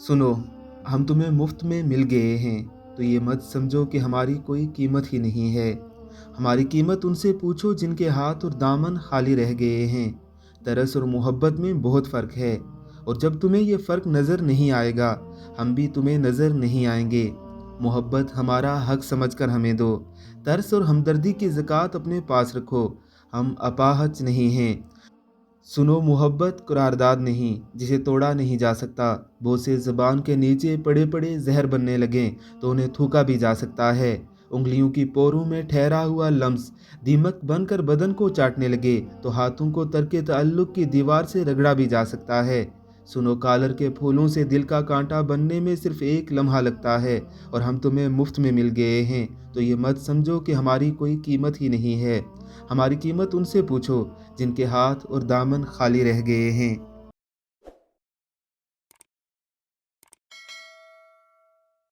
सुनो, हम तुम्हें मुफ्त में मिल गए हैं, तो ये मत समझो कि हमारी कोई कीमत ही नहीं है। हमारी कीमत उनसे पूछो जिनके हाथ और दामन खाली रह गए हैं। तरस और मोहब्बत में बहुत फ़र्क है, और जब तुम्हें ये फ़र्क नज़र नहीं आएगा, हम भी तुम्हें नज़र नहीं आएंगे। मोहब्बत हमारा हक समझकर हमें दो। तरस और हमदर्दी की ज़कात अपने पास रखो। हम अपाहज नहीं हैं। सुनो, मोहब्बत करारदाद नहीं जिसे तोड़ा नहीं जा सकता। बोसे ज़बान के नीचे पड़े पड़े जहर बनने लगें तो उन्हें थूका भी जा सकता है। उंगलियों की पोरों में ठहरा हुआ लम्स दीमक बनकर बदन को चाटने लगे तो हाथों को तरके ताल्लुक की दीवार से रगड़ा भी जा सकता है। सुनो, कालर के फूलों से दिल का कांटा बनने में सिर्फ एक लम्हा लगता है, और हम तुम्हें मुफ्त में मिल गए हैं, तो ये मत समझो कि हमारी कोई कीमत ही नहीं है। हमारी कीमत उनसे पूछो जिनके हाथ और दामन खाली रह गए हैं।